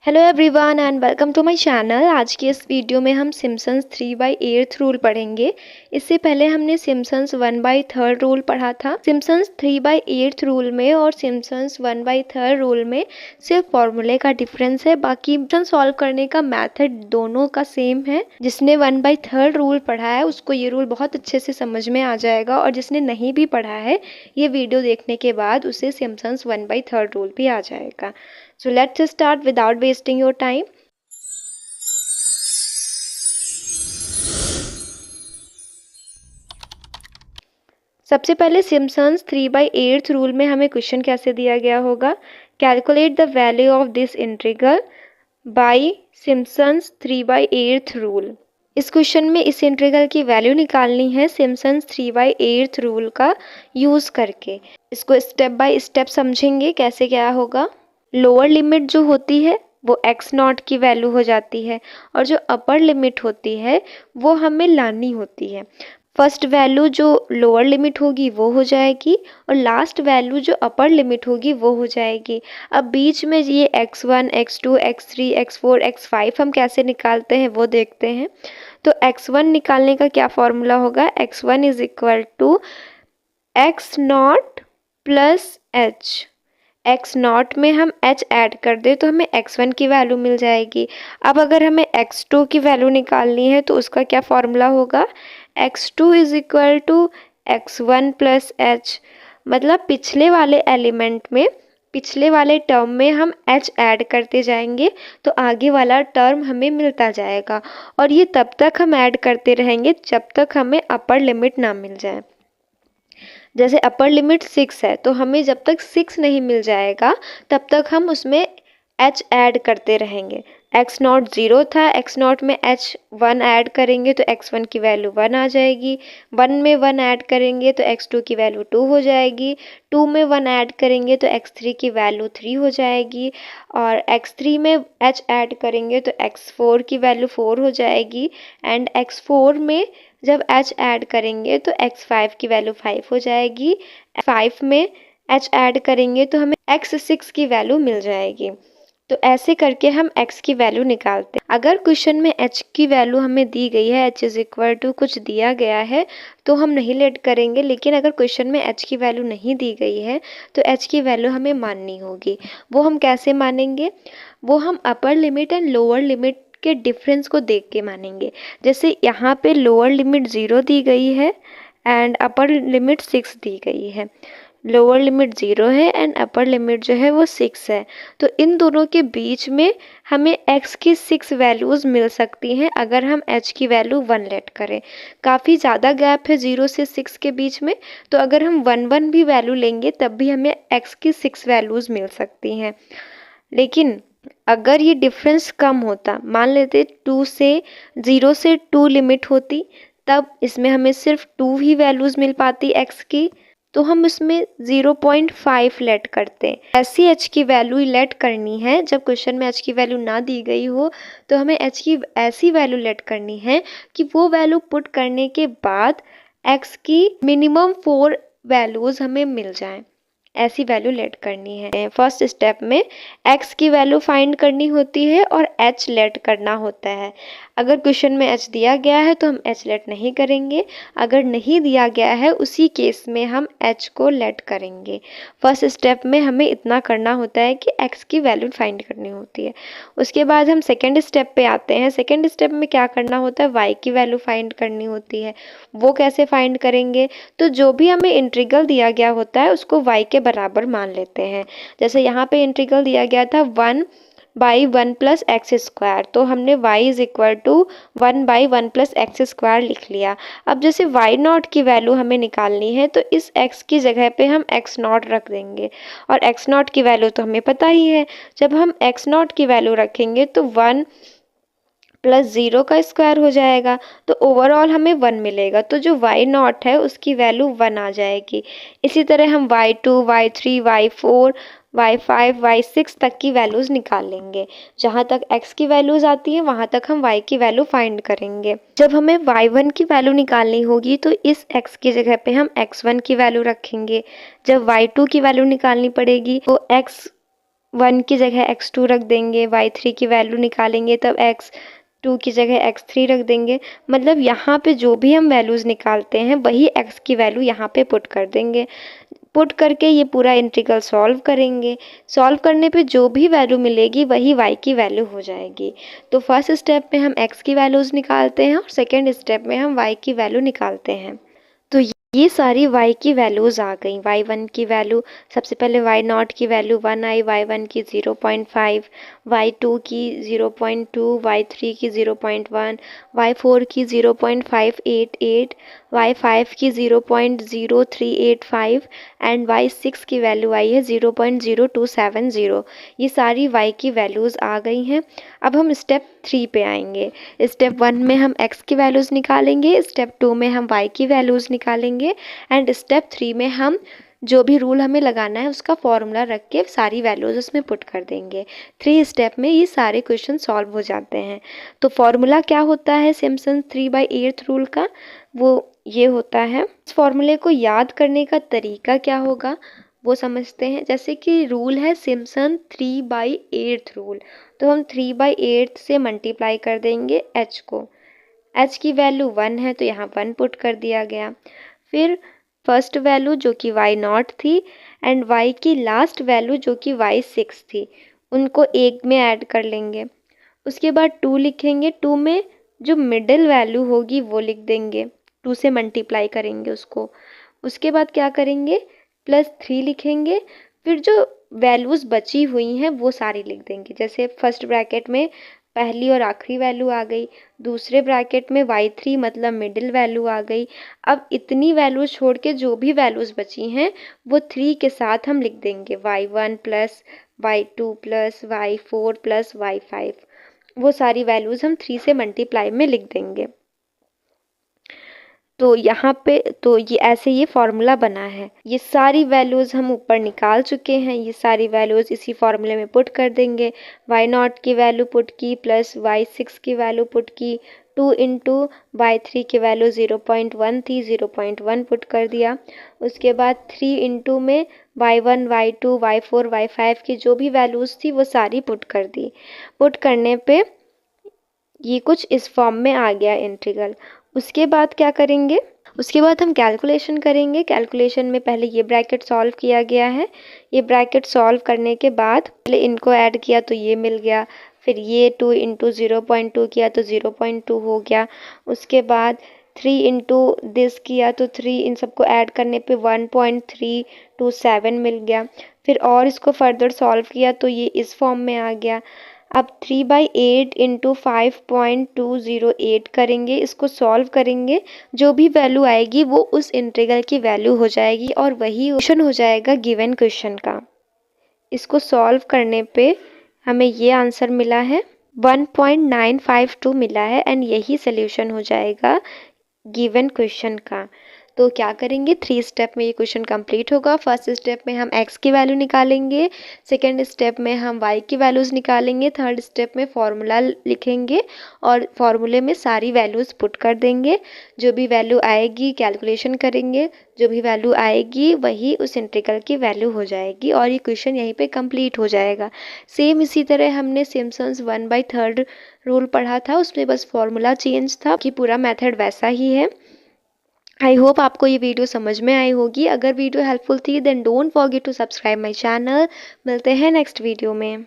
Hello everyone and welcome to my channel. आज की इस वीडियो में हम सिम्पसन्स 3/8 रूल पढ़ेंगे। इससे पहले हमने सिम्पसन्स 1/3 रूल पढ़ा था। सिम्पसन्स 3/8 रूल में और सिम्पसन्स 1/3 रूल में सिर्फ फॉर्मूले का डिफरेंस है, बाकी सिम्पसन सॉल्व करने का मेथड दोनों का सेम है। जिसने 1/3 रूल पढ़ा है उसको ये रूल बहुत अच्छे से समझ में आ जाएगा, और जिसने नहीं भी पढ़ा है ये वीडियो देखने के बाद उसे सिम्पसन्स 1/3 रूल भी आ जाएगा। So let's start without wasting your time. सबसे पहले सिम्पसन्स 3/8 रूल में हमें क्वेश्चन कैसे दिया गया होगा, calculate the value of this integral by Simpson's 3/8 rule. इस क्वेश्चन में इस इंटीग्रल की वैल्यू निकालनी है सिम्पसन्स 3/8 रूल का यूज़ करके। इसको स्टेप बाय स्टेप समझेंगे कैसे क्या होगा। लोअर लिमिट जो होती है वो x0 की वैल्यू हो जाती है, और जो अपर लिमिट होती है वो हमें लानी होती है। फर्स्ट वैल्यू जो लोअर लिमिट होगी वो हो जाएगी, और लास्ट वैल्यू जो अपर लिमिट होगी वो हो जाएगी। अब बीच में ये x1, x2, x3, x4, x5 हम कैसे निकालते हैं वो देखते हैं। तो x1 निकालने का क्या फॉर्मूला होगा, x1 is equal to x0 plus h। x0 में हम h ऐड कर दें तो हमें x1 की वैल्यू मिल जाएगी। अब अगर हमें x2 की वैल्यू निकालनी है तो उसका क्या फॉर्मूला होगा, x2 is equal to x1 plus h। मतलब पिछले वाले एलिमेंट में, पिछले वाले टर्म में हम h ऐड करते जाएंगे तो आगे वाला टर्म हमें मिलता जाएगा, और ये तब तक हम ऐड करते रहेंगे जब तक हमें अपर लिमिट ना मिल जाए। जैसे अपर लिमिट 6 है तो हमें जब तक 6 नहीं मिल जाएगा तब तक हम उसमें h ऐड करते रहेंगे। x0 0 था, x0 में h1 ऐड करेंगे तो x1 की वैल्यू 1 आ जाएगी। 1 में 1 ऐड करेंगे तो x2 की वैल्यू 2 हो जाएगी। 2 में 1 ऐड करेंगे तो x3 की वैल्यू 3 हो जाएगी, और x3 में h ऐड करेंगे तो x4 की वैल्यू 4 हो जाएगी, एंड x4 में जब h ऐड करेंगे तो x5 की वैल्यू 5 हो जाएगी। 5 में h ऐड करेंगे तो हमें x6 की वैल्यू मिल जाएगी। तो ऐसे करके हम x की वैल्यू निकालते हैं। अगर क्वेश्चन में h की वैल्यू हमें दी गई है, h इज इक्वल टू कुछ दिया गया है तो हम नहीं लेट करेंगे, लेकिन अगर क्वेश्चन में h की वैल्यू नहीं दी गई है तो h की वैल्यू हमें माननी होगी। वो हम कैसे मानेंगे, वो हम upper limit and lower limit के डिफरेंस को देख के मानेंगे। जैसे यहाँ पे लोअर लिमिट 0 दी गई है एंड अपर लिमिट 6 दी गई है। लोअर लिमिट 0 है एंड अपर लिमिट जो है वो 6 है, तो इन दोनों के बीच में हमें x की 6 वैल्यूज़ मिल सकती हैं अगर हम h की वैल्यू 1 लेट करें। काफ़ी ज़्यादा गैप है 0 से 6 के बीच में, तो अगर हम 1 भी वैल्यू लेंगे तब भी हमें x की 6 वैल्यूज़ मिल सकती हैं। लेकिन अगर ये डिफरेंस कम होता, मान लेते 0 से 2 लिमिट होती, तब इसमें हमें सिर्फ 2 ही वैल्यूज़ मिल पाती x की, तो हम इसमें 0.5 लेट करते हैं। ऐसी h की वैल्यू लेट करनी है जब क्वेश्चन में h की वैल्यू ना दी गई हो, तो हमें h की ऐसी वैल्यू लेट करनी है कि वो वैल्यू पुट करने के बाद x की मिनिमम 4 वैल्यूज़ हमें मिल जाएं। ऐसी वैल्यू लेट करनी है। फर्स्ट स्टेप में x की वैल्यू फाइंड करनी होती है और h लेट करना होता है। अगर क्वेश्चन में h दिया गया है तो हम h लेट नहीं करेंगे, अगर नहीं दिया गया है उसी केस में हम h को लेट करेंगे। फर्स्ट स्टेप में हमें इतना करना होता है कि x की वैल्यू फाइंड करनी होती है। उसके बाद हम सेकेंड स्टेप पे आते हैं। सेकेंड स्टेप में क्या करना होता है, y की वैल्यू फाइंड करनी होती है। वो कैसे फाइंड करेंगे, तो जो भी हमें इंटीग्रल दिया गया होता है उसको y के बराबर मान लेते हैं। जैसे यहाँ पे इंटीग्रल दिया गया था 1/1 प्लस एक्स स्क्वायर, तो हमने y is equal to 1/1 plus x square लिख लिया। अब जैसे y0 की वैल्यू हमें निकालनी है तो इस x की जगह पे हम x0 रख देंगे, और x0 की वैल्यू तो हमें पता ही है। जब हम x0 की वैल्यू रखेंगे तो 1 प्लस 0 का स्क्वायर हो जाएगा, तो ओवरऑल हमें 1 मिलेगा। तो जो y0 है उसकी वैल्यू 1 आ जाएगी। इसी तरह हम y2, y3, y4, y5, y6 तक की वैल्यूज़ निकाल लेंगे। जहाँ तक x की वैल्यूज़ आती हैं वहाँ तक हम y की वैल्यू फाइंड करेंगे। जब हमें y1 की वैल्यू निकालनी होगी तो इस x की जगह पे हम x1 की वैल्यू रखेंगे। जब y2 की वैल्यू निकालनी पड़ेगी तो x 1 की जगह x2 रख देंगे, y3 की वैल्यू निकालेंगे तब x2 की जगह x3 रख देंगे। मतलब यहाँ पे जो भी हम वैल्यूज़ निकालते हैं वही x की वैल्यू यहाँ पे पुट कर देंगे। पुट करके ये पूरा इंटीग्रल सॉल्व करेंगे। सॉल्व करने पे जो भी वैल्यू मिलेगी वही y की वैल्यू हो जाएगी। तो फर्स्ट स्टेप में हम x की वैल्यूज़ निकालते हैं और सेकेंड स्टेप में हम y की वैल्यू निकालते हैं। तो ये सारी y की वैल्यूज़ आ गई। y1 की वैल्यू, सबसे पहले y0 की वैल्यू 1 आई, y1 की 0.5, y2 की 0.2, y3 की 0.1, y4 की 0.588, y5 की 0.0385 एंड y6 की वैल्यू आई है 0.0270। ये सारी y की वैल्यूज़ आ गई हैं। अब हम स्टेप 3 पे आएंगे। स्टेप 1 में हम x की वैल्यूज़ निकालेंगे, स्टेप 2 में हम y की वैल्यूज़ निकालेंगे एंड स्टेप 3 में हम जो भी रूल हमें लगाना है उसका फॉर्मूला रख के सारी वैल्यूज़ उसमें पुट कर देंगे। 3 स्टेप में ये सारे क्वेश्चन सॉल्व हो जाते हैं। तो फॉर्मूला क्या होता है सिम्पसन 3/8 रूल का, वो ये होता है। इस फॉर्मूले को याद करने का तरीका क्या होगा वो समझते हैं। जैसे कि रूल है सिम्पसन 3/8 रूल, तो हम 3/8 से मल्टीप्लाई कर देंगे h को। h की वैल्यू 1 है तो यहाँ 1 पुट कर दिया गया। फिर फर्स्ट वैल्यू जो कि y0 थी एंड y की लास्ट वैल्यू जो कि y6 थी, उनको एक में ऐड कर लेंगे। उसके बाद 2 लिखेंगे, 2 में जो मिडिल वैल्यू होगी वो लिख देंगे, 2 से मल्टीप्लाई करेंगे उसको। उसके बाद क्या करेंगे, +3 लिखेंगे। फिर जो वैल्यूज़ बची हुई हैं वो सारी लिख देंगे। जैसे फर्स्ट ब्रैकेट में पहली और आखिरी वैल्यू आ गई, दूसरे ब्रैकेट में y3 मतलब मिडिल वैल्यू आ गई। अब इतनी वैल्यूज़ छोड़ के जो भी वैल्यूज़ बची हैं वो 3 के साथ हम लिख देंगे, y1 plus y2 plus y4 plus y5। वो सारी वैल्यूज़ हम 3 से मल्टीप्लाई में लिख देंगे। तो यहाँ पे तो ये ऐसे ये फॉर्मूला बना है। ये सारी वैल्यूज़ हम ऊपर निकाल चुके हैं। ये सारी वैल्यूज़ इसी फॉर्मूले में पुट कर देंगे। y0 की वैल्यू पुट की, प्लस y6 की वैल्यू पुट की, 2 इंटू y3 की वैल्यू 0.1 थी, 0.1 पुट कर दिया। उसके बाद 3 इंटू में y1, y2, y4, y5 की जो भी वैल्यूज़ थी वो सारी पुट कर दी। पुट करने पे ये कुछ इस फॉर्म में आ गया इंटीग्रल। उसके बाद क्या करेंगे, उसके बाद हम कैलकुलेशन करेंगे। कैलकुलेशन में पहले ये ब्रैकेट सॉल्व किया गया है। ये ब्रैकेट सॉल्व करने के बाद पहले इनको ऐड किया तो ये मिल गया। फिर ये 2 इंटू 0.2 किया तो 0.2 हो गया। उसके बाद 3 इंटू दिस किया तो 3, इन सबको ऐड करने पे 1.327 मिल गया। फिर और इसको फर्दर सॉल्व किया तो ये इस फॉर्म में आ गया। अब 3/8 इंटू 5.208 करेंगे, इसको सॉल्व करेंगे। जो भी वैल्यू आएगी वो उस इंटीग्रल की वैल्यू हो जाएगी और वही क्वेश्चन हो जाएगा गिवन क्वेश्चन का। इसको सॉल्व करने पे हमें ये आंसर मिला है, 1.952 मिला है एंड यही सोल्यूशन हो जाएगा गिवन क्वेश्चन का। तो क्या करेंगे, 3 स्टेप में ये क्वेश्चन कंप्लीट होगा। फर्स्ट स्टेप में हम x की वैल्यू निकालेंगे, सेकेंड स्टेप में हम y की वैल्यूज़ निकालेंगे, थर्ड स्टेप में फॉर्मूला लिखेंगे और फॉर्मूले में सारी वैल्यूज़ पुट कर देंगे। जो भी वैल्यू आएगी कैलकुलेशन करेंगे, जो भी वैल्यू आएगी वही उस इंटीग्रल की वैल्यू हो जाएगी और ये क्वेश्चन यहीं पे कंप्लीट हो जाएगा। सेम इसी तरह हमने सिम्पसन्स 1/3 रूल पढ़ा था, उसमें बस फॉर्मूला चेंज था कि पूरा मेथड वैसा ही है। आई होप आपको ये वीडियो समझ में आई होगी। अगर वीडियो हेल्पफुल थी then don't forget to subscribe my channel. मिलते हैं नेक्स्ट वीडियो में।